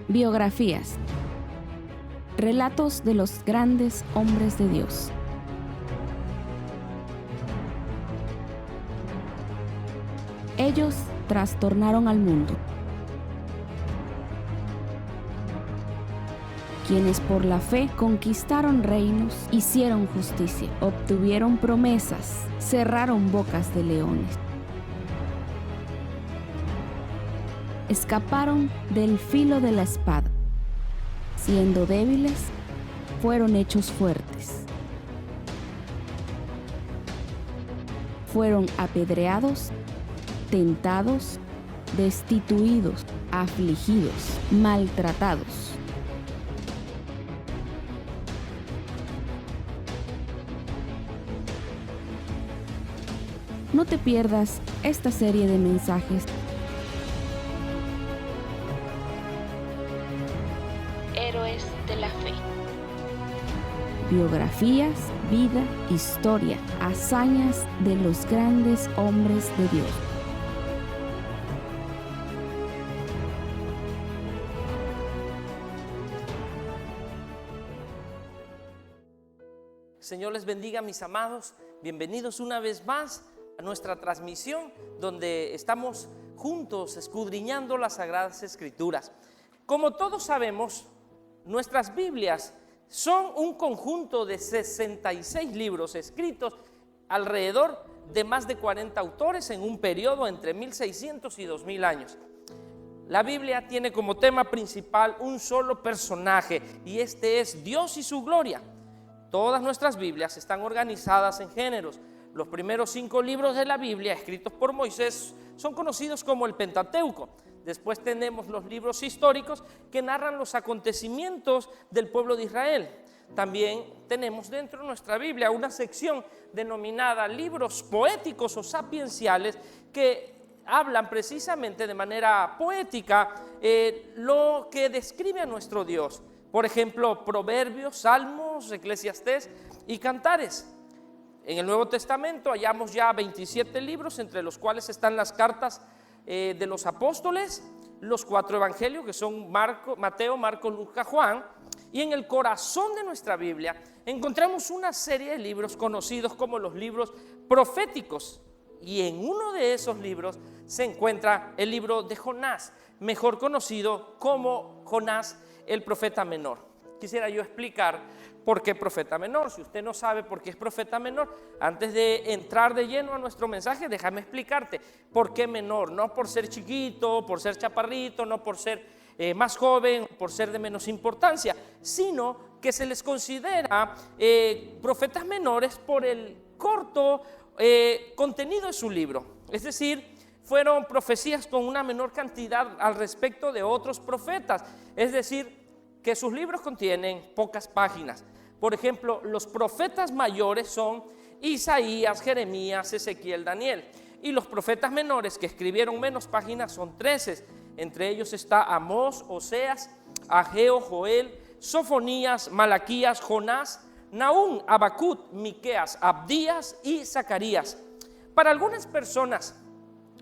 Biografías. Relatos de los grandes hombres de Dios. Ellos trastornaron al mundo. Quienes por la fe conquistaron reinos, hicieron justicia, obtuvieron promesas, cerraron bocas de leones. Escaparon del filo de la espada. Siendo débiles, fueron hechos fuertes. Fueron apedreados, tentados, destituidos, afligidos, maltratados. No te pierdas esta serie de mensajes. Héroes de la fe. Biografías, vida, historia, hazañas de los grandes hombres de Dios. Señor les bendiga, mis amados. Bienvenidos una vez más a nuestra transmisión donde estamos juntos escudriñando las Sagradas Escrituras. Como todos sabemos, nuestras Biblias son un conjunto de 66 libros escritos alrededor de más de 40 autores en un periodo entre 1600 y 2000 años. La Biblia tiene como tema principal un solo personaje, y este es Dios y su gloria. Todas nuestras Biblias están organizadas en géneros. Los primeros 5 libros de la Biblia, escritos por Moisés, son conocidos como el Pentateuco. Después tenemos los libros históricos que narran los acontecimientos del pueblo de Israel. También tenemos dentro de nuestra Biblia una sección denominada libros poéticos o sapienciales que hablan precisamente de manera poética lo que describe a nuestro Dios. Por ejemplo, Proverbios, Salmos, Eclesiastés y Cantares. En el Nuevo Testamento hallamos ya 27 libros, entre los cuales están las cartas de los apóstoles, los 4 evangelios que son Mateo, Marcos, Lucas, Juan, y en el corazón de nuestra Biblia encontramos una serie de libros conocidos como los libros proféticos, y en uno de esos libros se encuentra el libro de Jonás, mejor conocido como Jonás el profeta menor. Quisiera yo explicar por qué profeta menor. Si usted no sabe por qué es profeta menor, antes de entrar de lleno a nuestro mensaje, déjame explicarte por qué menor. No por ser chiquito, por ser chaparrito, no por ser más joven, por ser de menos importancia, sino que se les considera profetas menores por el corto contenido de su libro. Es decir, fueron profecías con una menor cantidad al respecto de otros profetas. Es decir, que sus libros contienen pocas páginas. Por ejemplo, los profetas mayores son Isaías, Jeremías, Ezequiel, Daniel. Y los profetas menores que escribieron menos páginas son 13. Entre ellos está Amós, Oseas, Ageo, Joel, Sofonías, Malaquías, Jonás, Nahum, Habacuc, Miqueas, Abdías y Zacarías. Para algunas personas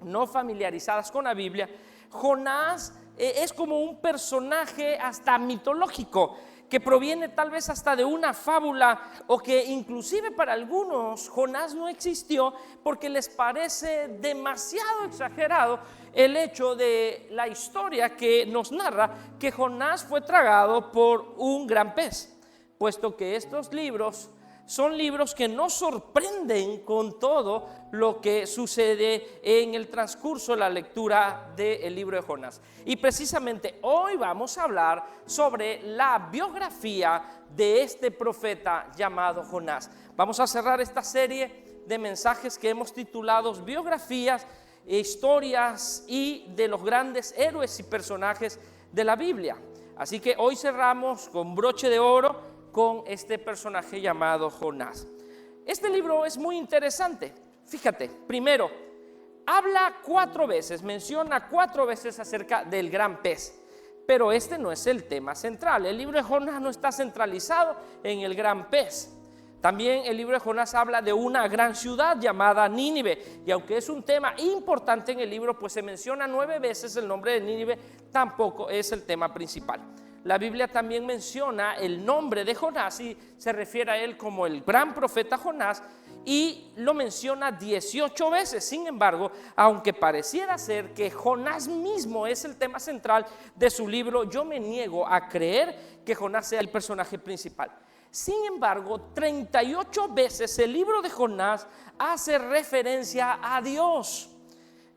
no familiarizadas con la Biblia, Jonás es como un personaje hasta mitológico, que proviene tal vez hasta de una fábula, o que inclusive para algunos Jonás no existió porque les parece demasiado exagerado el hecho de la historia que nos narra que Jonás fue tragado por un gran pez, puesto que estos libros son libros que nos sorprenden con todo lo que sucede en el transcurso de la lectura del libro de Jonás. Y precisamente hoy vamos a hablar sobre la biografía de este profeta llamado Jonás. Vamos a cerrar esta serie de mensajes que hemos titulado Biografías, Historias y de los grandes héroes y personajes de la Biblia. Así que hoy cerramos con broche de oro con este personaje llamado Jonás. Este libro es muy interesante. Fíjate, primero, habla 4 veces, menciona 4 veces acerca del gran pez, pero este no es el tema central. El libro de Jonás no está centralizado en el gran pez. También el libro de Jonás habla de una gran ciudad llamada Nínive, y aunque es un tema importante en el libro, pues se menciona 9 veces el nombre de Nínive, tampoco es el tema principal. La Biblia también menciona el nombre de Jonás y se refiere a él como el gran profeta Jonás, y lo menciona 18 veces. Sin embargo, aunque pareciera ser que Jonás mismo es el tema central de su libro, yo me niego a creer que Jonás sea el personaje principal. Sin embargo, 38 veces el libro de Jonás hace referencia a Dios,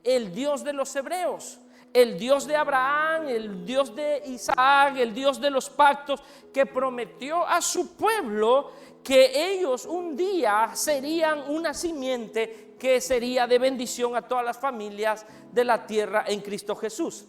el Dios de los hebreos, el Dios de Abraham, el Dios de Isaac, el Dios de los pactos, que prometió a su pueblo que ellos un día serían una simiente que sería de bendición a todas las familias de la tierra en Cristo Jesús.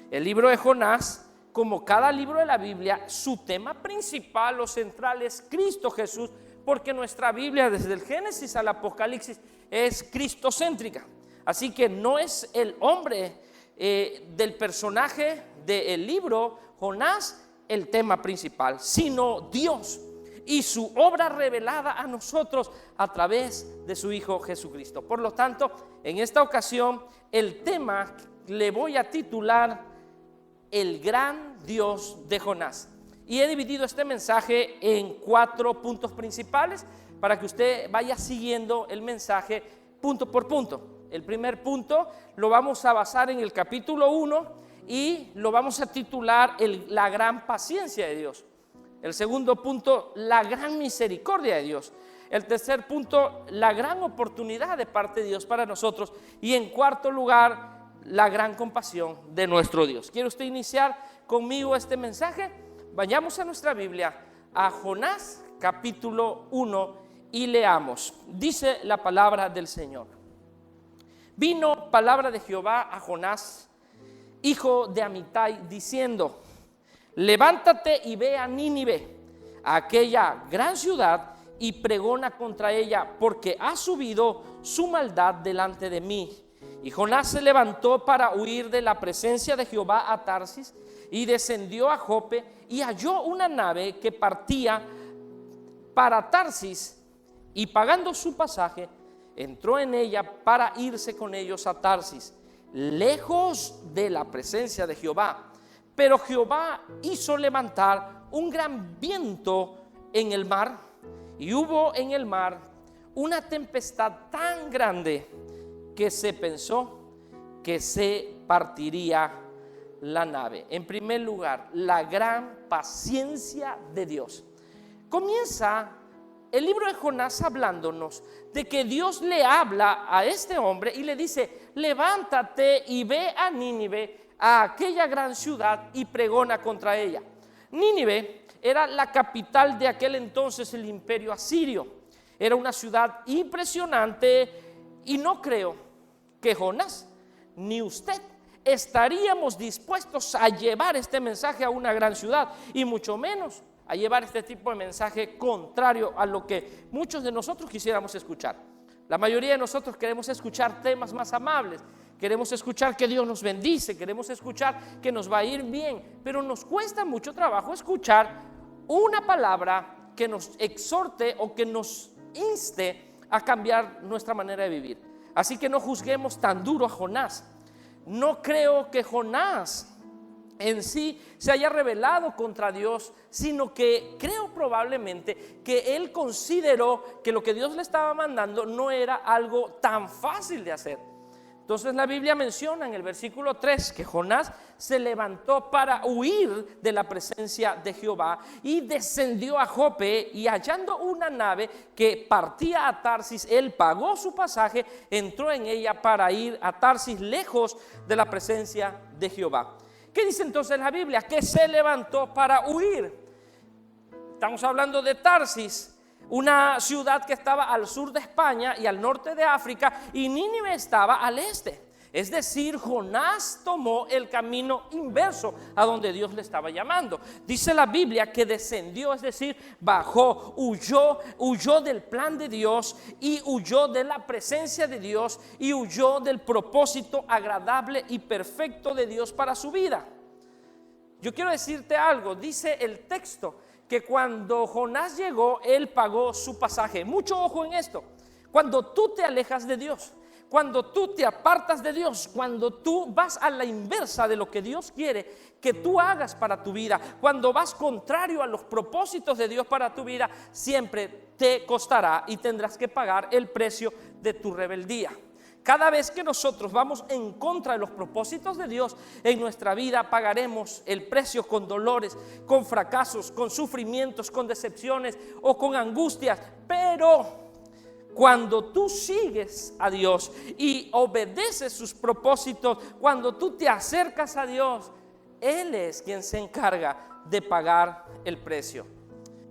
El libro de Jonás, como cada libro de la Biblia, su tema principal o central es Cristo Jesús, porque nuestra Biblia desde el Génesis al Apocalipsis es cristocéntrica. Así que no es el hombre del personaje del libro Jonás el tema principal, sino Dios y su obra revelada a nosotros a través de su Hijo Jesucristo. Por lo tanto, en esta ocasión el tema le voy a titular El gran Dios de Jonás, y he dividido este mensaje en 4 puntos principales para que usted vaya siguiendo el mensaje punto por punto. El primer punto lo vamos a basar en el capítulo 1 y lo vamos a titular la gran paciencia de Dios. El segundo punto, la gran misericordia de Dios. El tercer punto, la gran oportunidad de parte de Dios para nosotros. Y en cuarto lugar, la gran compasión de nuestro Dios. ¿Quiere usted iniciar conmigo este mensaje? Vayamos a nuestra Biblia, a Jonás capítulo 1, y leamos. Dice la palabra del Señor. Vino palabra de Jehová a Jonás, hijo de Amitai, diciendo: levántate y ve a Nínive, a aquella gran ciudad, y pregona contra ella, porque ha subido su maldad delante de mí. Y Jonás se levantó para huir de la presencia de Jehová a Tarsis, y descendió a Jope, y halló una nave que partía para Tarsis, y pagando su pasaje, entró en ella para irse con ellos a Tarsis, lejos de la presencia de Jehová. Pero Jehová hizo levantar un gran viento en el mar, y hubo en el mar una tempestad tan grande que se pensó que se partiría la nave. En primer lugar, la gran paciencia de Dios. Comienza el libro de Jonás hablándonos de que Dios le habla a este hombre y le dice: levántate y ve a Nínive, a aquella gran ciudad, y pregona contra ella. Nínive era la capital de aquel entonces el imperio asirio. Era una ciudad impresionante, y no creo que Jonás ni usted estaríamos dispuestos a llevar este mensaje a una gran ciudad, y mucho menos a llevar este tipo de mensaje contrario a lo que muchos de nosotros quisiéramos escuchar. La mayoría de nosotros queremos escuchar temas más amables, queremos escuchar que Dios nos bendice, queremos escuchar que nos va a ir bien, pero nos cuesta mucho trabajo escuchar una palabra que nos exhorte o que nos inste a cambiar nuestra manera de vivir. Así que no juzguemos tan duro a Jonás. No creo que Jonás en sí se haya rebelado contra Dios, sino que creo probablemente que él consideró que lo que Dios le estaba mandando no era algo tan fácil de hacer. Entonces la Biblia menciona en el versículo 3 que Jonás se levantó para huir de la presencia de Jehová y descendió a Jope, y hallando una nave que partía a Tarsis, él pagó su pasaje, entró en ella para ir a Tarsis, lejos de la presencia de Jehová. ¿Qué dice entonces la Biblia? Que se levantó para huir. Estamos hablando de Tarsis, una ciudad que estaba al sur de España y al norte de África, y Nínive estaba al este. Es decir, Jonás tomó el camino inverso a donde Dios le estaba llamando. Dice la Biblia que descendió, es decir, bajó, huyó del plan de Dios, y huyó de la presencia de Dios, y huyó del propósito agradable y perfecto de Dios para su vida. Yo quiero decirte algo. Dice el texto que cuando Jonás llegó, él pagó su pasaje. Mucho ojo en esto. Cuando tú te alejas de Dios, cuando tú te apartas de Dios, cuando tú vas a la inversa de lo que Dios quiere que tú hagas para tu vida, cuando vas contrario a los propósitos de Dios para tu vida, siempre te costará y tendrás que pagar el precio de tu rebeldía. Cada vez que nosotros vamos en contra de los propósitos de Dios en nuestra vida, pagaremos el precio con dolores, con fracasos, con sufrimientos, con decepciones o con angustias. Pero cuando tú sigues a Dios y obedeces sus propósitos, cuando tú te acercas a Dios, Él es quien se encarga de pagar el precio.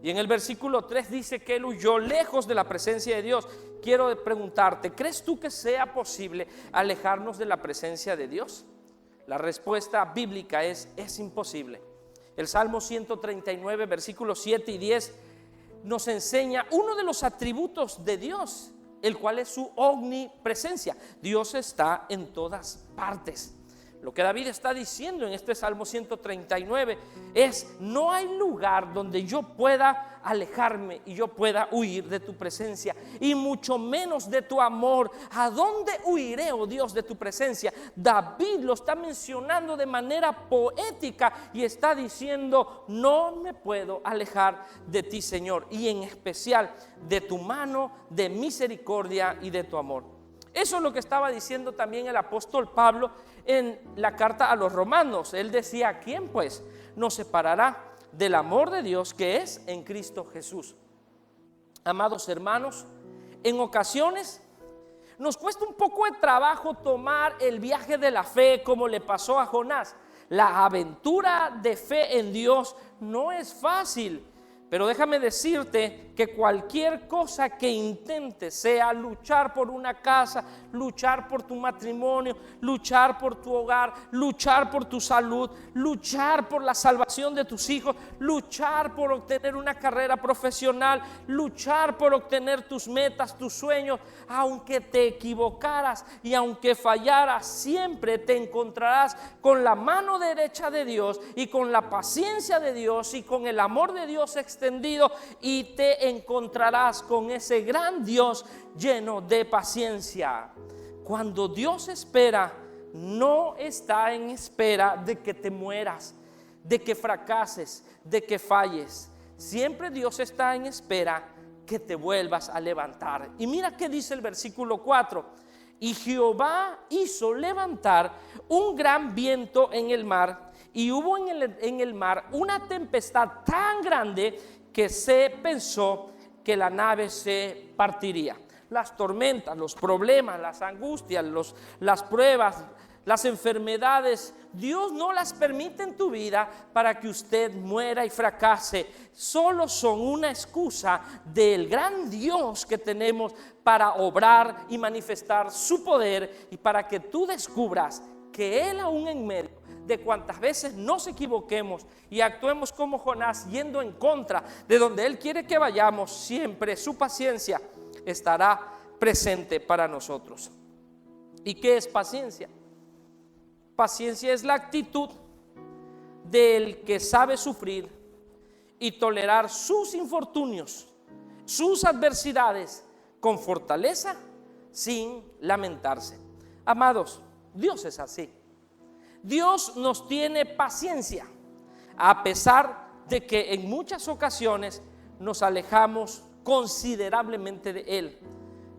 Y en el versículo 3 dice que él huyó lejos de la presencia de Dios. Quiero preguntarte, ¿crees tú que sea posible alejarnos de la presencia de Dios? La respuesta bíblica es imposible. El Salmo 139, versículos 7 y 10 nos enseña uno de los atributos de Dios, el cual es su omnipresencia. Dios está en todas partes. Lo que David está diciendo en este Salmo 139 es: no hay lugar donde yo pueda alejarme y yo pueda huir de tu presencia, y mucho menos de tu amor. ¿A dónde huiré, oh Dios, de tu presencia? David lo está mencionando de manera poética y está diciendo: no me puedo alejar de ti, Señor, y en especial de tu mano de misericordia y de tu amor. Eso es lo que estaba diciendo también el apóstol Pablo en la carta a los romanos. Él decía: ¿quién pues nos separará del amor de Dios que es en Cristo Jesús? Amados hermanos, en ocasiones nos cuesta un poco de trabajo tomar el viaje de la fe como le pasó a Jonás. La aventura de fe en Dios no es fácil. Pero déjame decirte que cualquier cosa que intentes, sea luchar por una casa, luchar por tu matrimonio, luchar por tu hogar, luchar por tu salud, luchar por la salvación de tus hijos, luchar por obtener una carrera profesional, luchar por obtener tus metas, tus sueños, aunque te equivocaras y aunque fallaras, siempre te encontrarás con la mano derecha de Dios y con la paciencia de Dios y con el amor de Dios extendido, y te encontrarás con ese gran Dios lleno de paciencia. Cuando Dios espera, no está en espera de que te mueras, de que fracases, de que falles. Siempre Dios está en espera que te vuelvas a levantar. Y mira qué dice el versículo 4: y Jehová hizo levantar un gran viento en el mar, y hubo en el mar una tempestad tan grande que se pensó que la nave se partiría. Las tormentas, los problemas, las angustias, las pruebas, las enfermedades, Dios no las permite en tu vida para que usted muera y fracase. Solo son una excusa del gran Dios que tenemos para obrar y manifestar su poder, y para que tú descubras que Él, aún en medio de cuantas veces nos equivoquemos y actuemos como Jonás, yendo en contra de donde Él quiere que vayamos, siempre su paciencia estará presente para nosotros. ¿Y qué es paciencia? Paciencia es la actitud del que sabe sufrir y tolerar sus infortunios, sus adversidades con fortaleza, sin lamentarse. Amados, Dios es así. Dios nos tiene paciencia, a pesar de que en muchas ocasiones nos alejamos considerablemente de Él.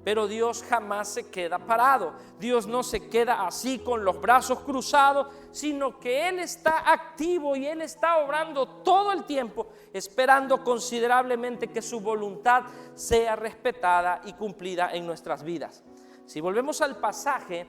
Pero Dios jamás se queda parado. Dios no se queda así con los brazos cruzados, sino que Él está activo y Él está obrando todo el tiempo, esperando considerablemente que su voluntad sea respetada y cumplida en nuestras vidas. Si volvemos al pasaje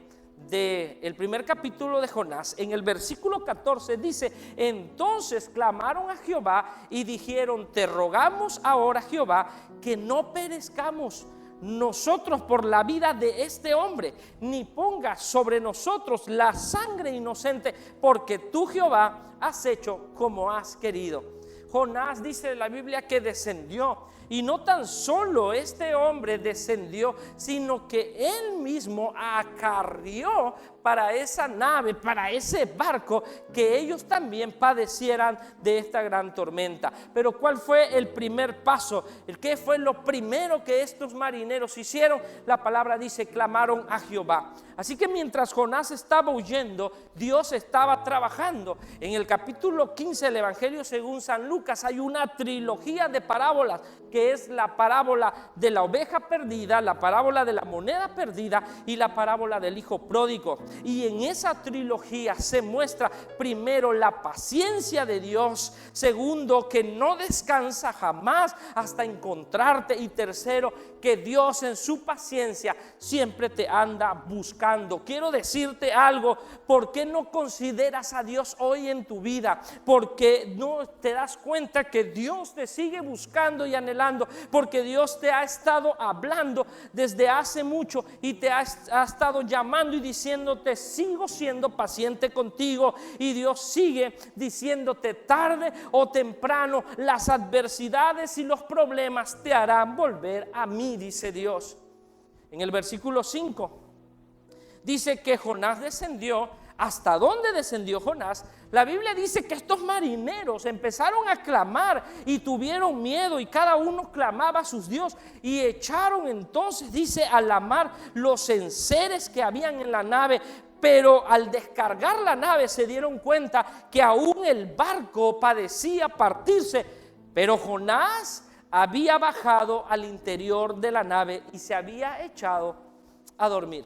del primer capítulo de Jonás, en el versículo 14 dice: entonces clamaron a Jehová y dijeron: te rogamos ahora, Jehová, que no perezcamos nosotros por la vida de este hombre, ni pongas sobre nosotros la sangre inocente, porque tú, Jehová, has hecho como has querido. Jonás, dice la Biblia, que descendió Y no tan solo este hombre descendió, sino que él mismo acarrió para esa nave, para ese barco, que ellos también padecieran de esta gran tormenta. Pero ¿cuál fue el primer paso? ¿Qué fue lo primero que estos marineros hicieron? La palabra dice, clamaron a Jehová. Así que mientras Jonás estaba huyendo, Dios estaba trabajando. En el capítulo 15 del Evangelio según San Lucas hay una trilogía de parábolas, que es la parábola de la oveja perdida, la parábola de la moneda perdida y la parábola del hijo pródigo. Y en esa trilogía se muestra primero la paciencia de Dios, segundo que no descansa jamás hasta encontrarte, y tercero que Dios en su paciencia siempre te anda buscando. Quiero decirte algo: ¿por qué no consideras a Dios hoy en tu vida? Porque no te das cuenta que Dios te sigue buscando y anhelando, porque Dios te ha estado hablando desde hace mucho y te ha estado llamando y diciéndote: sigo siendo paciente contigo. Y Dios sigue diciéndote: tarde o temprano las adversidades y los problemas te harán volver a mí, dice Dios. En el versículo 5 dice que Jonás descendió. ¿Hasta dónde descendió Jonás? La Biblia dice que estos marineros empezaron a clamar y tuvieron miedo, y cada uno clamaba a sus dioses, y echaron entonces, dice, a la mar los enseres que habían en la nave. Pero al descargar la nave se dieron cuenta que aún el barco padecía partirse. Pero Jonás había bajado al interior de la nave y se había echado a dormir.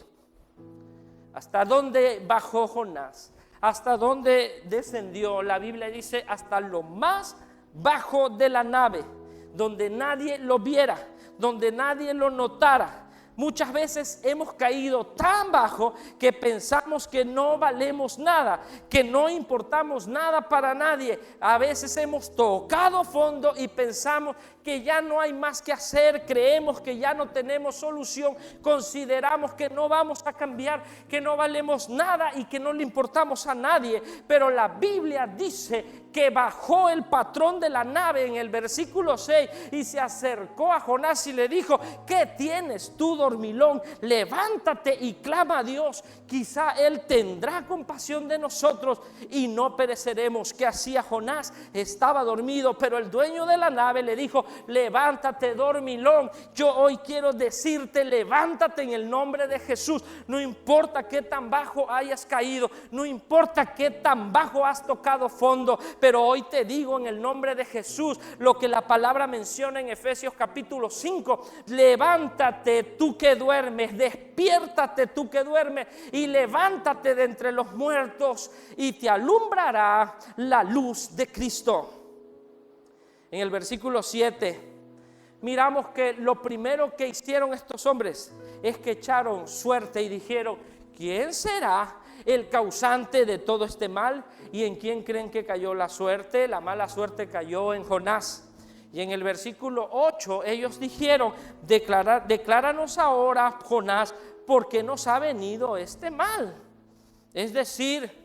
¿Hasta dónde bajó Jonás? ¿Hasta dónde descendió? La Biblia dice: hasta lo más bajo de la nave, donde nadie lo viera, donde nadie lo notara. Muchas veces hemos caído tan bajo que pensamos que no valemos nada, que no importamos nada para nadie. A veces hemos tocado fondo y pensamos que ya no hay más que hacer, creemos que ya no tenemos solución, consideramos que no vamos a cambiar, que no valemos nada y que no le importamos a nadie. Pero la Biblia dice que bajó el patrón de la nave en el versículo 6 y se acercó a Jonás y le dijo: ¿qué tienes tú, dormilón? Levántate y clama a Dios, quizá Él tendrá compasión de nosotros y no pereceremos. ¿Qué hacía Jonás? Estaba dormido, pero el dueño de la nave le dijo: levántate, dormilón. Yo hoy quiero decirte: levántate en el nombre de Jesús. No importa qué tan bajo hayas caído, no importa qué tan bajo has tocado fondo, pero hoy te digo en el nombre de Jesús lo que la palabra menciona en Efesios capítulo 5: levántate tú que duermes, despiértate tú que duermes y levántate de entre los muertos y te alumbrará la luz de Cristo. En el versículo 7 miramos que lo primero que hicieron estos hombres es que echaron suerte y dijeron: ¿quién será el causante de todo este mal? ¿Y en quién creen que cayó la suerte? La mala suerte cayó en Jonás. Y en el versículo 8 ellos dijeron: decláranos ahora, Jonás, ¿por qué nos ha venido este mal? Es decir,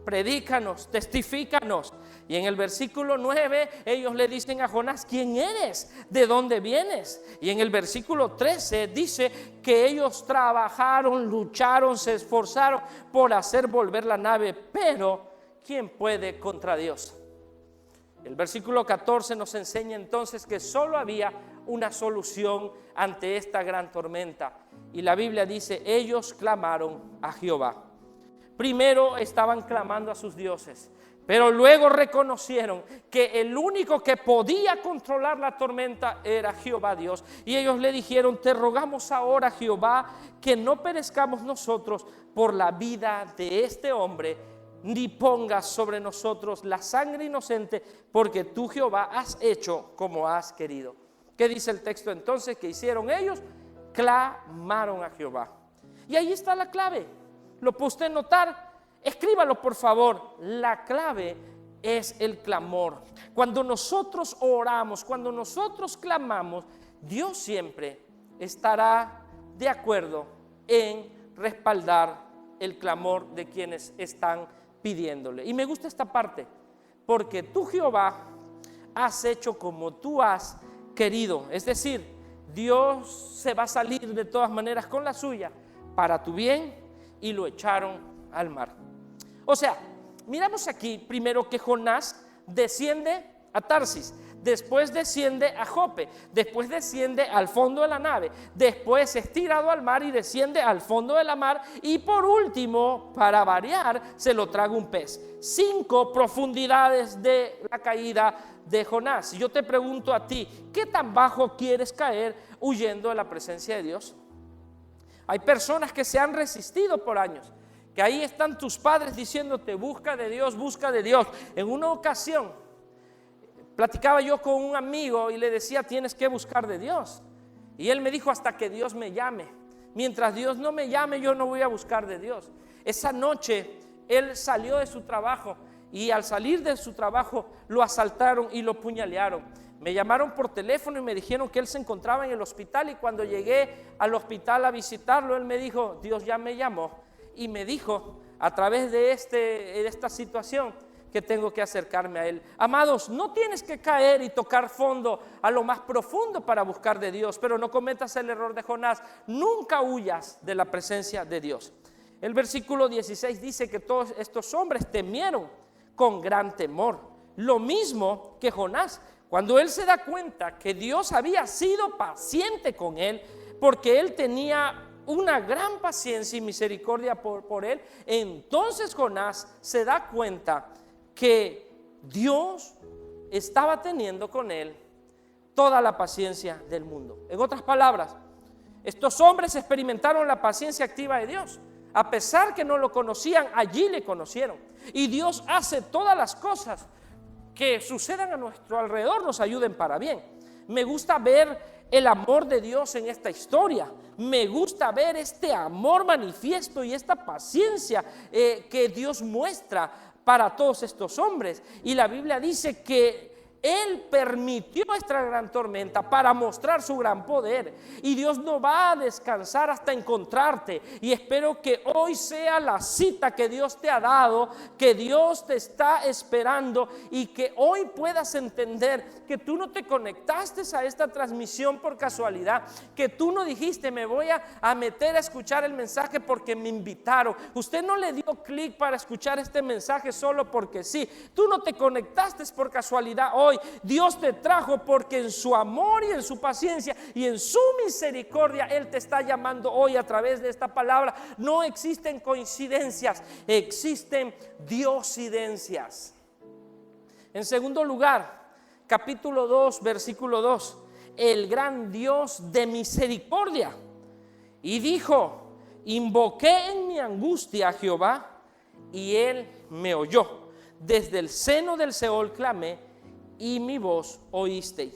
predícanos, testifícanos. Y en el versículo 9 ellos le dicen a Jonás: ¿quién eres? ¿De dónde vienes? Y en el versículo 13 dice que ellos trabajaron, lucharon, se esforzaron por hacer volver la nave, pero ¿quién puede contra Dios? El versículo 14 nos enseña entonces que solo había una solución ante esta gran tormenta, y la Biblia dice: ellos clamaron a Jehová. Primero estaban clamando a sus dioses, pero luego reconocieron que el único que podía controlar la tormenta era Jehová Dios. Y ellos le dijeron: te rogamos ahora, Jehová, que no perezcamos nosotros por la vida de este hombre, ni pongas sobre nosotros la sangre inocente, porque tú, Jehová, has hecho como has querido. ¿Qué dice el texto entonces? ¿Qué hicieron ellos? Clamaron a Jehová. Y ahí está la clave. ¿Lo puede usted notar? Escríbalo, por favor. La clave es el clamor. Cuando nosotros oramos, cuando nosotros clamamos, Dios siempre estará de acuerdo en respaldar el clamor de quienes están pidiéndole. Y me gusta esta parte: porque tú, Jehová, has hecho como tú has querido. Es decir, Dios se va a salir de todas maneras con la suya para tu bien, y lo echaron al mar. O sea, miramos aquí primero que Jonás desciende a Tarsis, después desciende a Jope, después desciende al fondo de la nave, después es tirado al mar y desciende al fondo de la mar, y por último, para variar, se lo traga un pez. 5 profundidades de la caída de Jonás. Yo te pregunto a ti, ¿qué tan bajo quieres caer huyendo de la presencia de Dios? Hay personas que se han resistido por años, que ahí están tus padres diciéndote: busca de Dios, busca de Dios. En una ocasión platicaba yo con un amigo y le decía: tienes que buscar de Dios. Y él me dijo: hasta que Dios me llame. Mientras Dios no me llame, yo no voy a buscar de Dios. Esa noche él salió de su trabajo, y al salir de su trabajo lo asaltaron y lo puñalearon. Me llamaron por teléfono y me dijeron que él se encontraba en el hospital, y cuando llegué al hospital a visitarlo, él me dijo: Dios ya me llamó y me dijo a través de esta situación que tengo que acercarme a Él. Amados, no tienes que caer y tocar fondo a lo más profundo para buscar de Dios, pero no cometas el error de Jonás. Nunca huyas de la presencia de Dios. El versículo 16 dice que todos estos hombres temieron con gran temor, lo mismo que Jonás, cuando él se da cuenta que Dios había sido paciente con él, porque él tenía una gran paciencia y misericordia por él. Entonces Jonás se da cuenta que Dios estaba teniendo con él toda la paciencia del mundo. En otras palabras, estos hombres experimentaron la paciencia activa de Dios. A pesar que no lo conocían, allí le conocieron. Y Dios hace todas las cosas que sucedan a nuestro alrededor, nos ayuden para bien. Me gusta ver el amor de Dios en esta historia. Me gusta ver este amor manifiesto y esta paciencia que Dios muestra para todos estos hombres. Y la Biblia dice que Él permitió esta gran tormenta para mostrar su gran poder, y Dios no va a descansar hasta encontrarte. Y espero que hoy sea la cita que Dios te ha dado, que Dios te está esperando, y que hoy puedas entender que tú no te conectaste a esta transmisión por casualidad, que tú no dijiste: me voy a meter a escuchar el mensaje porque me invitaron. Usted no le dio clic para escuchar este mensaje solo porque sí. Tú no te conectaste por casualidad hoy. Dios te trajo porque en su amor y en su paciencia y en su misericordia Él te está llamando hoy a través de esta palabra. No existen coincidencias, existen diosidencias. En segundo lugar, capítulo 2, versículo 2: el gran Dios de misericordia. Y dijo: invoqué en mi angustia a Jehová, y Él me oyó. Desde el seno del Seol clamé, y mi voz oísteis.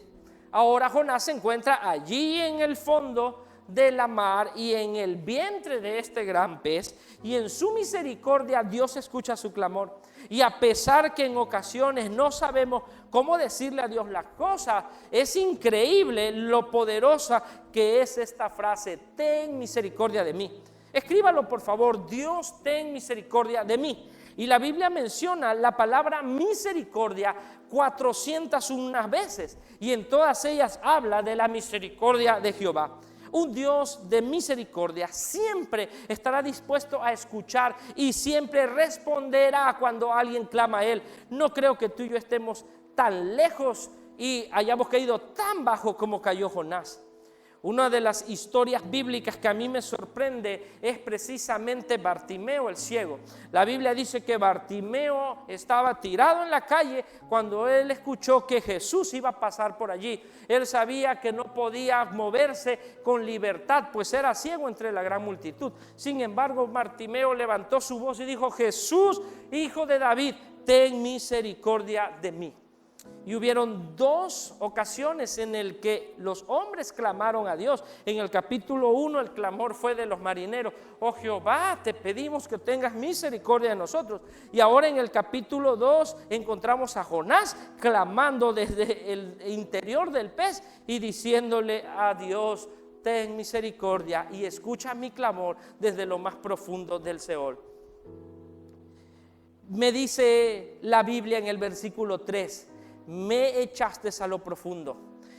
Ahora Jonás se encuentra allí en el fondo de la mar y en el vientre de este gran pez, y en su misericordia Dios escucha su clamor. Y a pesar que en ocasiones no sabemos cómo decirle a Dios las cosas, es increíble lo poderosa que es esta frase: ten misericordia de mí. Escríbalo por favor: Dios, ten misericordia de mí. Y la Biblia menciona la palabra misericordia 401 veces, y en todas ellas habla de la misericordia de Jehová. Un Dios de misericordia siempre estará dispuesto a escuchar y siempre responderá cuando alguien clama a Él. No creo que tú y yo estemos tan lejos y hayamos caído tan bajo como cayó Jonás. Una de las historias bíblicas que a mí me sorprende es precisamente Bartimeo el ciego. La Biblia dice que Bartimeo estaba tirado en la calle cuando él escuchó que Jesús iba a pasar por allí. Él sabía que no podía moverse con libertad, pues era ciego entre la gran multitud. Sin embargo, Bartimeo levantó su voz y dijo: Jesús, hijo de David, ten misericordia de mí. Y hubieron 2 ocasiones en el que los hombres clamaron a Dios. En el capítulo 1 el clamor fue de los marineros: oh Jehová, te pedimos que tengas misericordia de nosotros. Y ahora en el capítulo 2 encontramos a Jonás clamando desde el interior del pez y diciéndole a Dios: ten misericordia y escucha mi clamor desde lo más profundo del Seol. Me dice la Biblia en el versículo 3: me echaste a lo profundo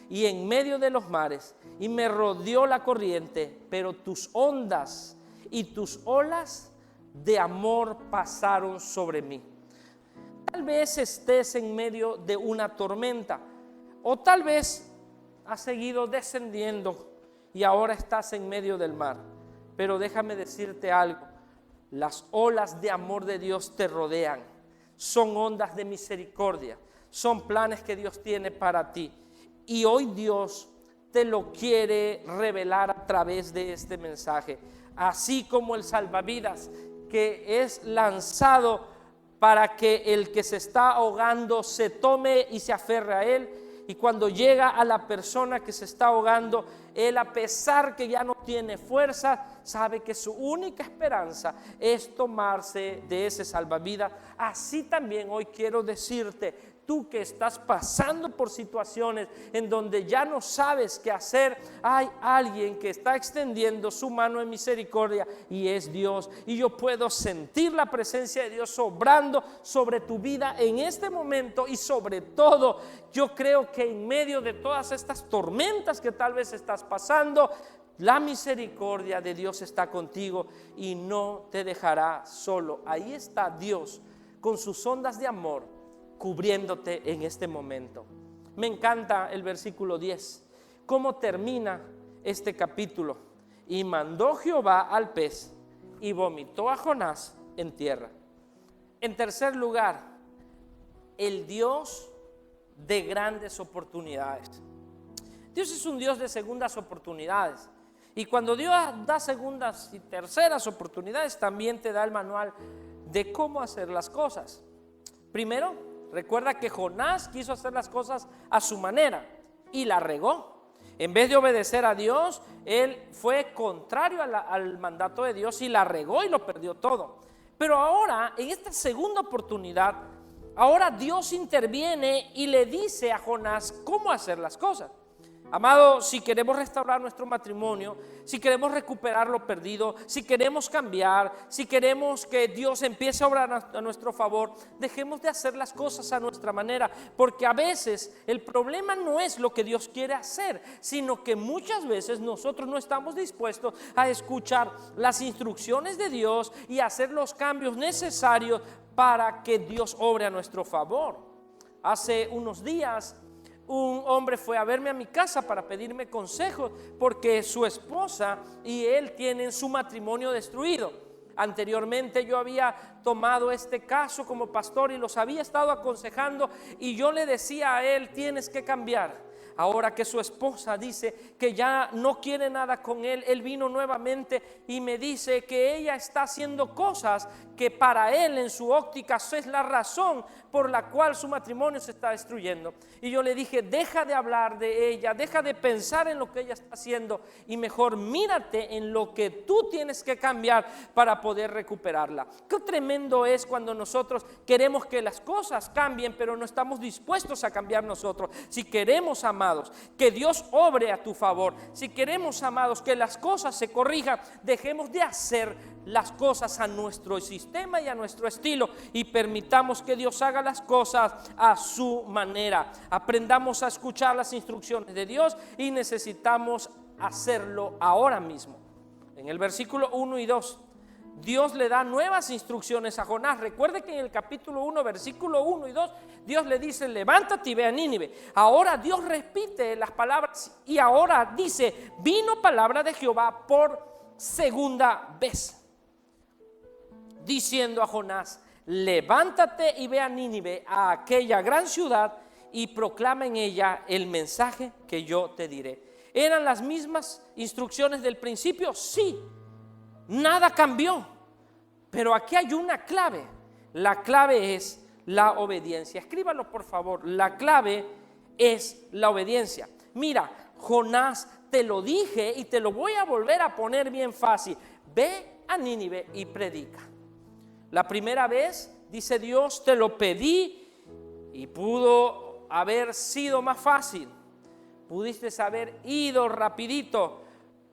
y en medio de los mares, y me rodeó la corriente, pero tus ondas y tus olas de amor pasaron sobre mí. Tal vez estés en medio de una tormenta, o tal vez has seguido descendiendo y ahora estás en medio del mar. Pero déjame decirte algo, las olas de amor de Dios te rodean, son ondas de misericordia, son planes que Dios tiene para ti. Y hoy Dios te lo quiere revelar a través de este mensaje, así como el salvavidas que es lanzado para que el que se está ahogando se tome y se aferre a él. Y cuando llega a la persona que se está ahogando, él, a pesar que ya no tiene fuerza, sabe que su única esperanza es tomarse de ese salvavidas. Así también hoy quiero decirte, tú que estás pasando por situaciones en donde ya no sabes qué hacer, hay alguien que está extendiendo su mano de misericordia y es Dios. Y yo puedo sentir la presencia de Dios obrando sobre tu vida en este momento, y sobre todo yo creo que en medio de todas estas tormentas que tal vez estás pasando, la misericordia de Dios está contigo y no te dejará solo. Ahí está Dios con sus ondas de amor cubriéndote en este momento. Me encanta el versículo 10, cómo termina este capítulo. Y mandó Jehová al pez y vomitó a Jonás en tierra. En tercer lugar, el Dios de grandes oportunidades. Dios es un Dios de segundas oportunidades, y cuando Dios da segundas y terceras oportunidades, también te da el manual de cómo hacer las cosas. Primero, recuerda que Jonás quiso hacer las cosas a su manera y la regó. En vez de obedecer a Dios, él fue contrario al mandato de Dios y la regó y lo perdió todo. Pero ahora, en esta segunda oportunidad, ahora Dios interviene y le dice a Jonás cómo hacer las cosas. Amado, si queremos restaurar nuestro matrimonio, si queremos recuperar lo perdido, si queremos cambiar, si queremos que Dios empiece a obrar a nuestro favor, dejemos de hacer las cosas a nuestra manera, porque a veces el problema no es lo que Dios quiere hacer, sino que muchas veces nosotros no estamos dispuestos a escuchar las instrucciones de Dios y hacer los cambios necesarios para que Dios obre a nuestro favor. Hace unos días, un hombre fue a verme a mi casa para pedirme consejos porque su esposa y él tienen su matrimonio destruido. Anteriormente yo había tomado este caso como pastor y los había estado aconsejando, y yo le decía a él: tienes que cambiar. Ahora que su esposa dice que ya no quiere nada con él, él vino nuevamente y me dice que ella está haciendo cosas que para él, en su óptica, es la razón por la cual su matrimonio se está destruyendo. Y yo le dije: deja de hablar de ella, deja de pensar en lo que ella está haciendo y mejor mírate en lo que tú tienes que cambiar para poder recuperarla. Qué tremendo es cuando nosotros queremos que las cosas cambien, pero no estamos dispuestos a cambiar nosotros. Si queremos, amados, que Dios obre a tu favor, si queremos, amados, que las cosas se corrijan, dejemos de hacer las cosas a nuestro sistema y a nuestro estilo y permitamos que Dios haga las cosas a su manera. Aprendamos a escuchar las instrucciones de Dios y necesitamos hacerlo ahora mismo. En el versículo 1 y 2, Dios le da nuevas instrucciones a Jonás. Recuerde que en el capítulo 1, versículo 1 y 2, Dios le dice: levántate y ve a Nínive. Ahora Dios repite las palabras y ahora dice: vino palabra de Jehová por segunda vez, diciendo a Jonás: levántate y ve a Nínive, a aquella gran ciudad, y proclama en ella el mensaje que yo te diré. ¿Eran las mismas instrucciones del principio? Sí. Nada cambió, pero aquí hay una clave. La clave es la obediencia. Escríbalo, por favor. La clave es la obediencia. Mira, Jonás, te lo dije y te lo voy a volver a poner bien fácil. Ve a Nínive y predica. La primera vez, dice Dios, te lo pedí y pudo haber sido más fácil. Pudiste haber ido rapidito,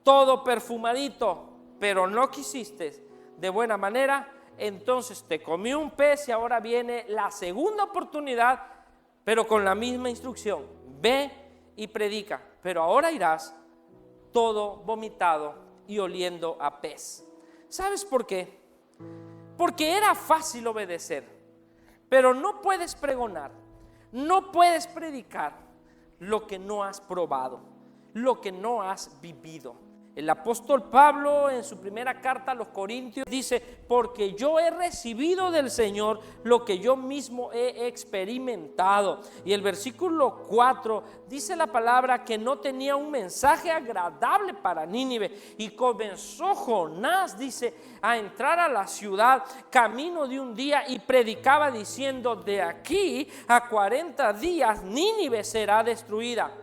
todo perfumadito, pero no quisiste de buena manera. Entonces te comió un pez y ahora viene la segunda oportunidad, pero con la misma instrucción: ve y predica, pero ahora irás todo vomitado y oliendo a pez. ¿Sabes por qué? Porque era fácil obedecer, pero no puedes pregonar, no puedes predicar lo que no has probado, lo que no has vivido. El apóstol Pablo en su primera carta a los Corintios dice: porque yo he recibido del Señor lo que yo mismo he experimentado. Y el versículo 4 dice la palabra que no tenía un mensaje agradable para Nínive. Y comenzó Jonás, dice, a entrar a la ciudad camino de un día y predicaba diciendo: de aquí a 40 días Nínive será destruida.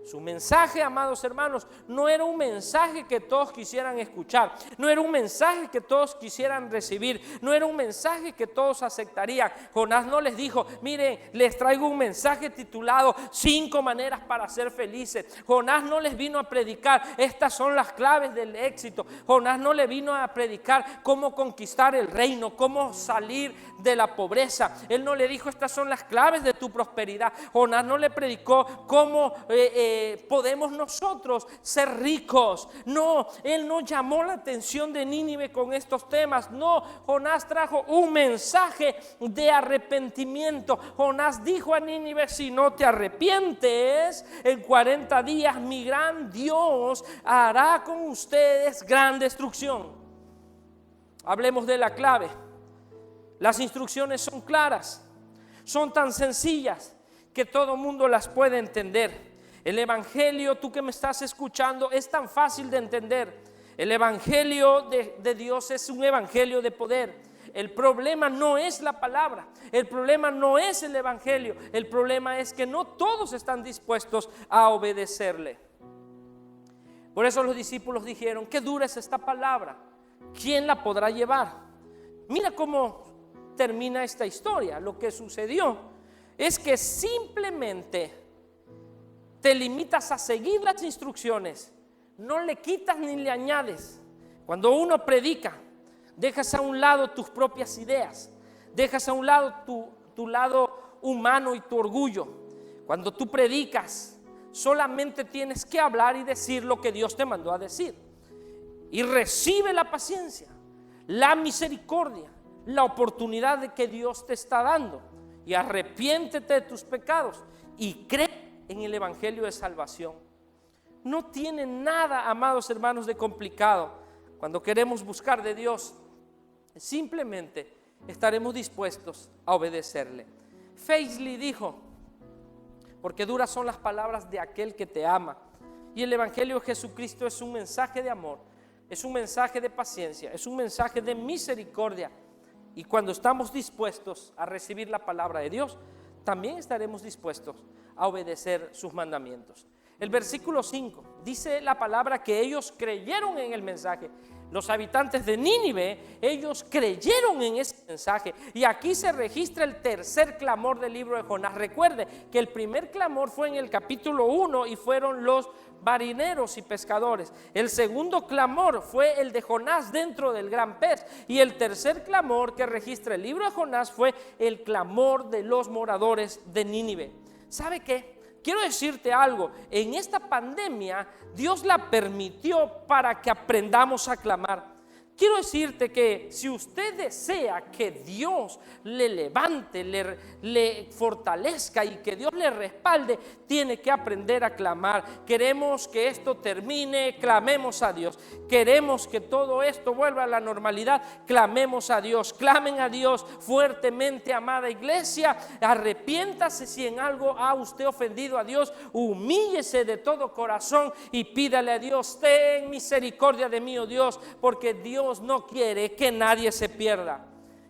Su mensaje, amados hermanos, no era un mensaje que todos quisieran escuchar, no era un mensaje que todos quisieran recibir, no era un mensaje que todos aceptarían. Jonás no les dijo: miren, les traigo un mensaje titulado 5 maneras para ser felices. Jonás no les vino a predicar: estas son las claves del éxito. Jonás no le vino a predicar cómo conquistar el reino, cómo salir de la pobreza. Él no le dijo: estas son las claves de tu prosperidad. Jonás no le predicó cómo podemos nosotros ser ricos. No, él no llamó la atención de Nínive con estos temas. No, Jonás trajo un mensaje de arrepentimiento. Jonás dijo a Nínive: si no te arrepientes, en 40 días mi gran Dios hará con ustedes gran destrucción. Hablemos de la clave. Las instrucciones son claras, son tan sencillas que todo mundo las puede entender. El evangelio, tú que me estás escuchando, es tan fácil de entender. El evangelio de Dios es un evangelio de poder. El problema no es la palabra, el problema no es el evangelio, el problema es que no todos están dispuestos a obedecerle. Por eso los discípulos dijeron: qué dura es esta palabra, ¿quién la podrá llevar? Mira cómo termina esta historia. Lo que sucedió es que simplemente te limitas a seguir las instrucciones, no le quitas ni le añades. Cuando uno predica, dejas a un lado tus propias ideas, dejas a un lado tu lado humano y tu orgullo. Cuando tú predicas, solamente tienes que hablar y decir lo que Dios te mandó a decir. Y recibe la paciencia, la misericordia, la oportunidad de que Dios te está dando. Y arrepiéntete de tus pecados y cree en el evangelio de salvación. No tiene nada, amados hermanos, de complicado. Cuando queremos buscar de Dios, simplemente estaremos dispuestos a obedecerle. Feisley dijo: porque duras son las palabras de aquel que te ama. Y el evangelio de Jesucristo es un mensaje de amor, es un mensaje de paciencia, es un mensaje de misericordia. Y cuando estamos dispuestos a recibir la palabra de Dios, también estaremos dispuestos a obedecer sus mandamientos. El versículo 5 dice la palabra que ellos creyeron en el mensaje. Los habitantes de Nínive, ellos creyeron en ese mensaje. Y aquí se registra el tercer clamor del libro de Jonás. Recuerde que el primer clamor fue en el capítulo 1 y fueron los marineros y pescadores. El segundo clamor fue el de Jonás dentro del gran pez. Y el tercer clamor que registra el libro de Jonás fue el clamor de los moradores de Nínive. ¿Sabe qué? Quiero decirte algo: en esta pandemia Dios la permitió para que aprendamos a clamar. Quiero decirte que si usted desea que Dios le levante, le fortalezca y que Dios le respalde, tiene que aprender a clamar. Queremos que esto termine, clamemos a Dios. Queremos que todo esto vuelva a la normalidad, clamemos a Dios. Clamen a Dios fuertemente, amada iglesia. Arrepiéntase si en algo ha usted ofendido a Dios. Humíllese de todo corazón y pídale a Dios: ten misericordia de mí, oh Dios, porque Dios no quiere que nadie se pierda.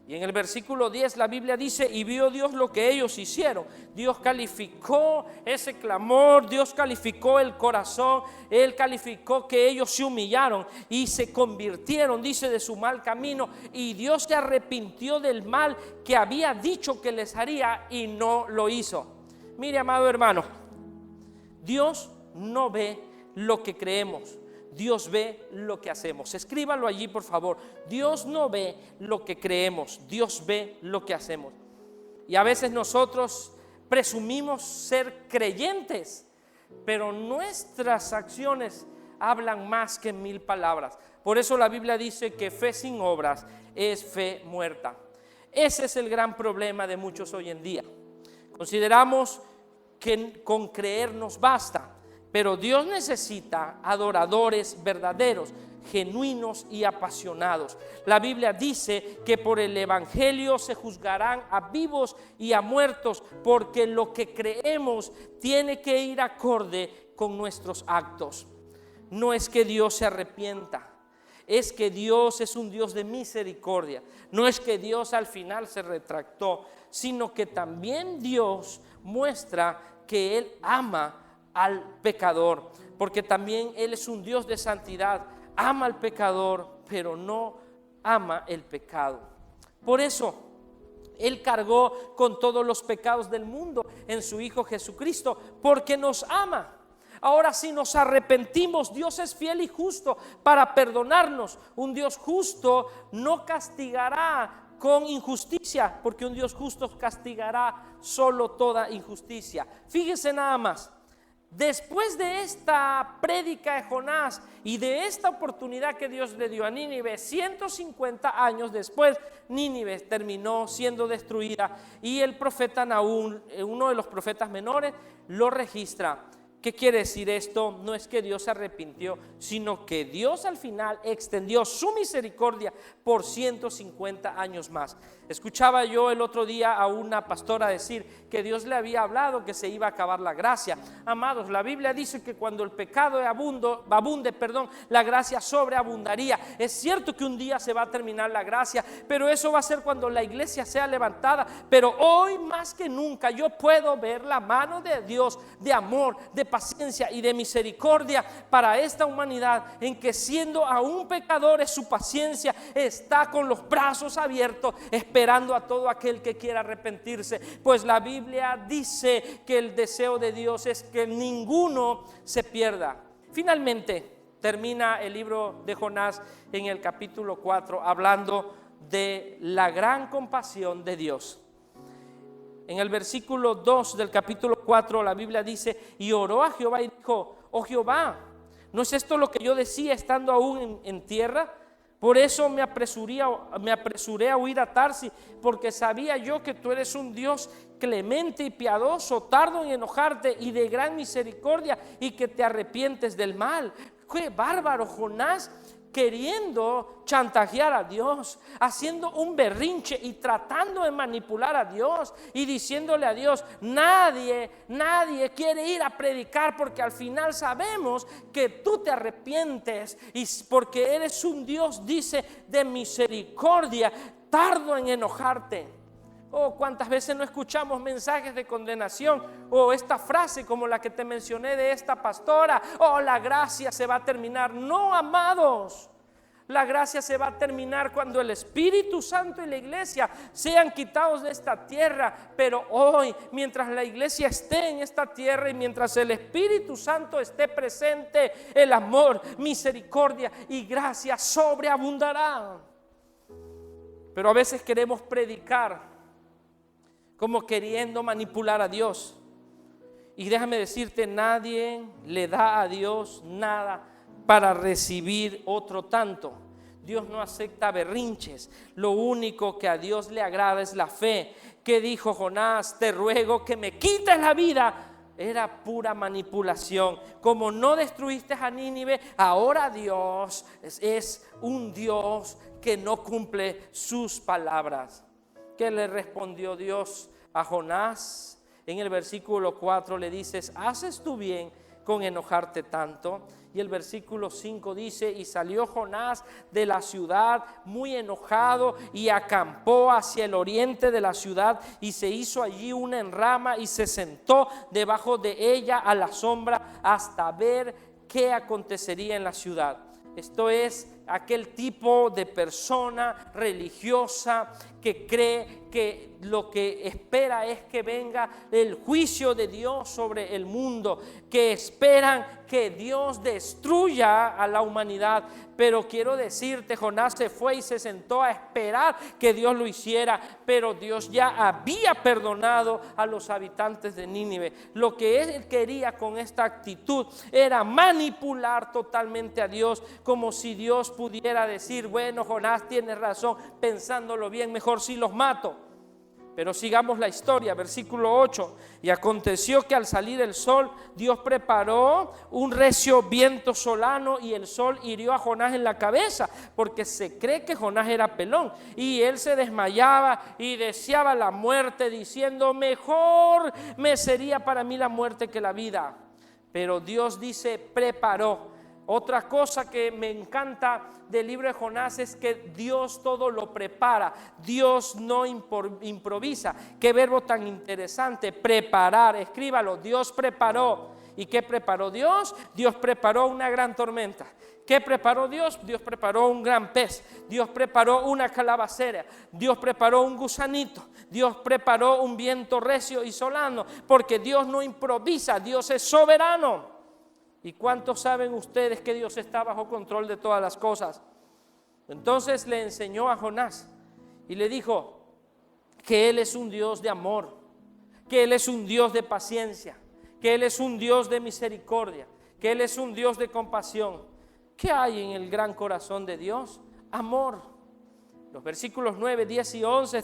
Y en el versículo 10 la Biblia dice: y vio Dios lo que ellos hicieron. Dios calificó ese clamor, Dios calificó el corazón, Él calificó que ellos se humillaron y se convirtieron, dice, de su mal camino. Y Dios se arrepintió del mal que había dicho que les haría y no lo hizo. Mire, amado hermano, Dios no ve lo que creemos, Dios ve lo que hacemos. Escríbalo allí, por favor. Dios no ve lo que creemos, Dios ve lo que hacemos. Y a veces nosotros presumimos ser creyentes, pero nuestras acciones hablan más que 1000 palabras. Por eso la Biblia dice que fe sin obras es fe muerta. Ese es el gran problema de muchos hoy en día. Consideramos que con creer nos basta, pero Dios necesita adoradores verdaderos, genuinos y apasionados. La Biblia dice que por el Evangelio se juzgarán a vivos y a muertos, porque lo que creemos tiene que ir acorde con nuestros actos. No es que Dios se arrepienta, es que Dios es un Dios de misericordia. No es que Dios al final se retractó, sino que también Dios muestra que Él ama al pecador, porque también Él es un Dios de santidad. Ama al pecador, pero no ama el pecado. Por eso Él cargó con todos los pecados del mundo en su Hijo Jesucristo, porque nos ama. Ahora, si nos arrepentimos, Dios es fiel y justo para perdonarnos. Un Dios justo no castigará con injusticia, porque un Dios justo castigará solo toda injusticia. Fíjese nada más. Después de esta prédica de Jonás y de esta oportunidad que Dios le dio a Nínive, 150 años después, Nínive terminó siendo destruida y el profeta Nahum, uno de los profetas menores, lo registra. ¿Qué quiere decir esto? No es que Dios se arrepintió, sino que Dios al final extendió su misericordia por 150 años más. Escuchaba yo el otro día a una pastora decir que Dios le había hablado que se iba a acabar la gracia. Amados, la Biblia dice que cuando el pecado abunde, la gracia sobreabundaría. Es cierto que un día se va a terminar la gracia, pero eso va a ser cuando la iglesia sea levantada. Pero hoy más que nunca yo puedo ver la mano de Dios de amor, de paciencia y de misericordia para esta humanidad, en que siendo aún pecadores su paciencia está con los brazos abiertos esperando a todo aquel que quiera arrepentirse, pues la Biblia dice que el deseo de Dios es que ninguno se pierda. Finalmente termina el libro de Jonás en el capítulo 4 hablando de la gran compasión de Dios. En el versículo 2 del capítulo 4 la Biblia dice: y oró a Jehová y dijo: oh Jehová, ¿no es esto lo que yo decía estando aún en tierra? Por eso me apresuré a huir a Tarsis, porque sabía yo que tú eres un Dios clemente y piadoso, tardo en enojarte y de gran misericordia, y que te arrepientes del mal. ¡Qué bárbaro! Jonás queriendo chantajear a Dios, haciendo un berrinche y tratando de manipular a Dios y diciéndole a Dios: nadie quiere ir a predicar, porque al final sabemos que tú te arrepientes y porque eres un Dios, dice, de misericordia, tardo en enojarte. Oh, cuántas veces no escuchamos mensajes de condenación, o esta frase como la que te mencioné de esta pastora: oh, la gracia se va a terminar. No, amados, la gracia se va a terminar cuando el Espíritu Santo y la iglesia sean quitados de esta tierra. Pero hoy, mientras la iglesia esté en esta tierra y mientras el Espíritu Santo esté presente, el amor, misericordia y gracia sobreabundará. Pero a veces queremos predicar como queriendo manipular a Dios. Y déjame decirte, nadie le da a Dios nada para recibir otro tanto. Dios no acepta berrinches. Lo único que a Dios le agrada es la fe. ¿Qué dijo Jonás? Te ruego que me quites la vida. Era pura manipulación. Como no destruiste a Nínive, ahora Dios es un Dios que no cumple sus palabras. ¿Qué le respondió Dios a Jonás? En el versículo 4 le dices: ¿haces tú bien con enojarte tanto? Y el versículo 5 dice: y salió Jonás de la ciudad muy enojado y acampó hacia el oriente de la ciudad, y se hizo allí una enrama y se sentó debajo de ella a la sombra hasta ver qué acontecería en la ciudad. Esto es aquel tipo de persona religiosa que cree que lo que espera es que venga el juicio de Dios sobre el mundo, que esperan que Dios destruya a la humanidad. Pero quiero decirte, Jonás se fue y se sentó a esperar que Dios lo hiciera, pero Dios ya había perdonado a los habitantes de Nínive. Lo que él quería con esta actitud era manipular totalmente a Dios, como si Dios pudiera decir: bueno, Jonás, tienes razón, pensándolo bien, mejor si los mato. Pero sigamos la historia, versículo 8. Y aconteció que al salir el sol, Dios preparó un recio viento solano, y el sol hirió a Jonás en la cabeza, porque se cree que Jonás era pelón. Y él se desmayaba y deseaba la muerte, diciendo: mejor me sería para mí la muerte que la vida. Pero Dios dice: preparó. Otra cosa que me encanta del libro de Jonás es que Dios todo lo prepara. Dios no improvisa. Qué verbo tan interesante, preparar. Escríbalo, Dios preparó. ¿Y qué preparó Dios? Dios preparó una gran tormenta. ¿Qué preparó Dios? Dios preparó un gran pez. Dios preparó una calabacera. Dios preparó un gusanito. Dios preparó un viento recio y solano. Porque Dios no improvisa, Dios es soberano. ¿Y cuántos saben ustedes que Dios está bajo control de todas las cosas? Entonces le enseñó a Jonás y le dijo que Él es un Dios de amor, que Él es un Dios de paciencia, que Él es un Dios de misericordia, que Él es un Dios de compasión. ¿Qué hay en el gran corazón de Dios? Amor. Los versículos 9, 10 y 11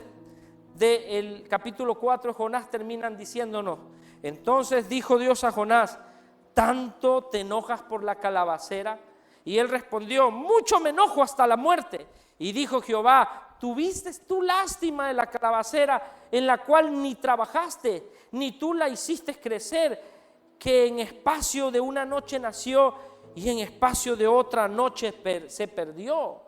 del capítulo 4 de Jonás terminan diciéndonos: entonces dijo Dios a Jonás: ¿tanto te enojas por la calabacera? Y él respondió: mucho me enojo hasta la muerte. Y dijo Jehová: ¿tuviste tú lástima de la calabacera, en la cual ni trabajaste, ni tú la hiciste crecer, que en espacio de una noche nació y en espacio de otra noche se perdió?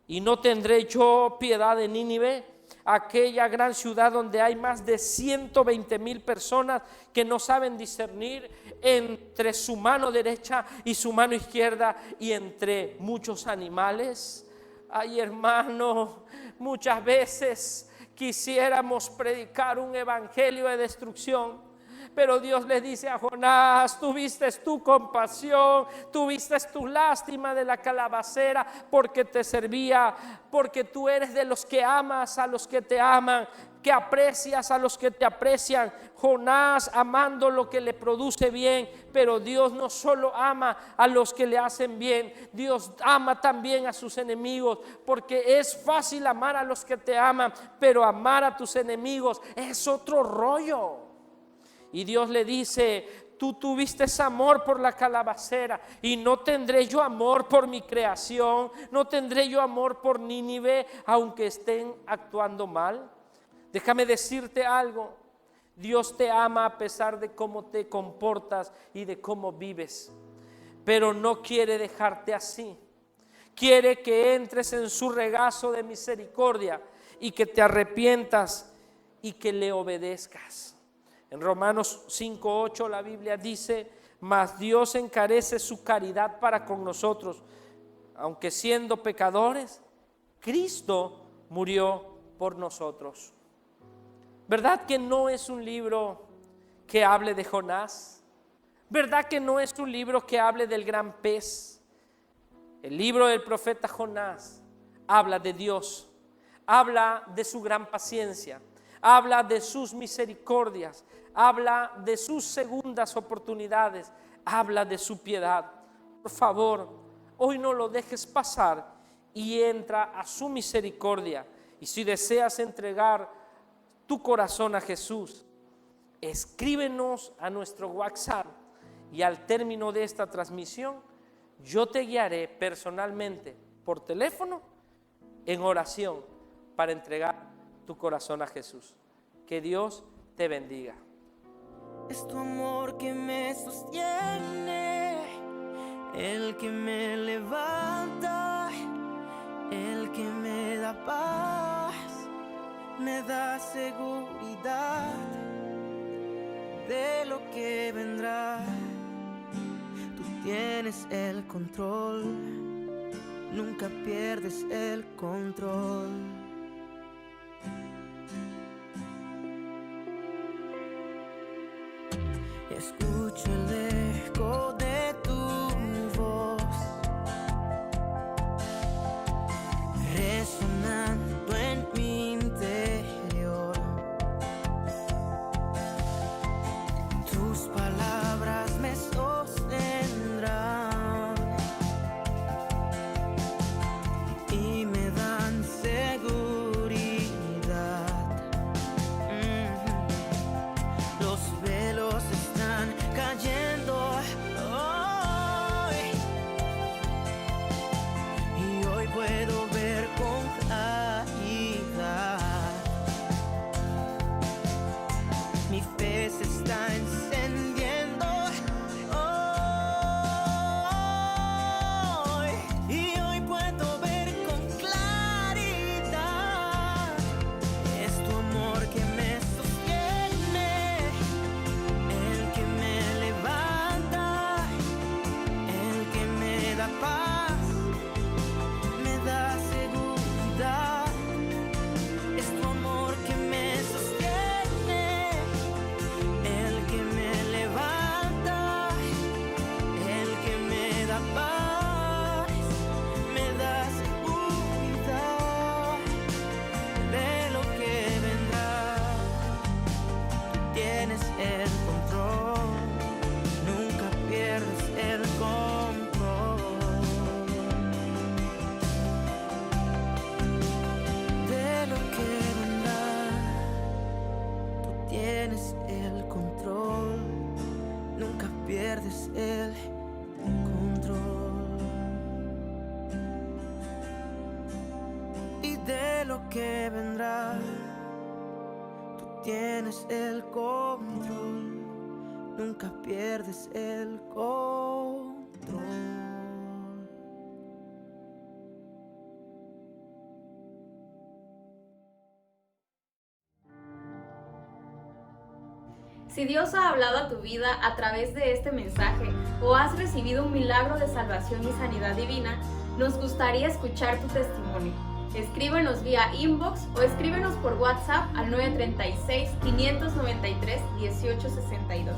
¿Y no tendré yo piedad de Nínive, aquella gran ciudad donde hay más de 120,000 personas que no saben discernir entre su mano derecha y su mano izquierda, y entre muchos animales? Ay, hermano, muchas veces quisiéramos predicar un evangelio de destrucción, pero Dios le dice a Jonás: tuviste tu compasión, tuviste tu lástima de la calabacera, porque te servía, porque tú eres de los que amas a los que te aman, que aprecias a los que te aprecian. Jonás amando lo que le produce bien, pero Dios no solo ama a los que le hacen bien, Dios ama también a sus enemigos, porque es fácil amar a los que te aman, pero amar a tus enemigos es otro rollo. Y Dios le dice: tú tuviste amor por la calabacera, y no tendré yo amor por mi creación, no tendré yo amor por Nínive, aunque estén actuando mal. Déjame decirte algo: Dios te ama a pesar de cómo te comportas y de cómo vives, pero no quiere dejarte así. Quiere que entres en su regazo de misericordia y que te arrepientas y que le obedezcas. En Romanos 5:8 la Biblia dice: mas Dios encarece su caridad para con nosotros, aunque siendo pecadores, Cristo murió por nosotros. ¿Verdad que no es un libro que hable de Jonás? ¿Verdad que no es un libro que hable del gran pez? El libro del profeta Jonás habla de Dios, habla de su gran paciencia, habla de sus misericordias, habla de sus segundas oportunidades, habla de su piedad. Por favor, hoy no lo dejes pasar y entra a su misericordia. Y si deseas entregar tu corazón a Jesús, escríbenos a nuestro WhatsApp, y al término de esta transmisión yo te guiaré personalmente por teléfono en oración para entregar tu corazón a Jesús. Que Dios te bendiga. Es tu amor que me sostiene, el que me levanta, el que me da paz, me da seguridad de lo que vendrá. Tú tienes el control nunca pierdes el control. Escucho el eco de tu voz resonando en mi interior. Tus palabras me sostendrán y me dan seguridad. Los velos están cayendo hoy, y hoy puedo ver con claridad. Mi fe se está encendiendo hoy, y hoy puedo ver con claridad. Es tu amor que me sostiene, el que me levanta, el que me da paz, me da seguridad. Es tu amor que me sostiene, el que me levanta, el que me da paz, me da seguridad de lo que vendrá. Tienes el control, nunca pierdes el control de lo que vendrá. Tú tienes el control, nunca pierdes el control. Y de lo que vendrá, tú tienes el control, nunca pierdes el control. Si Dios ha hablado a tu vida a través de este mensaje o has recibido un milagro de salvación y sanidad divina, nos gustaría escuchar tu testimonio. Escríbenos vía inbox o escríbenos por WhatsApp al 936-593-1862.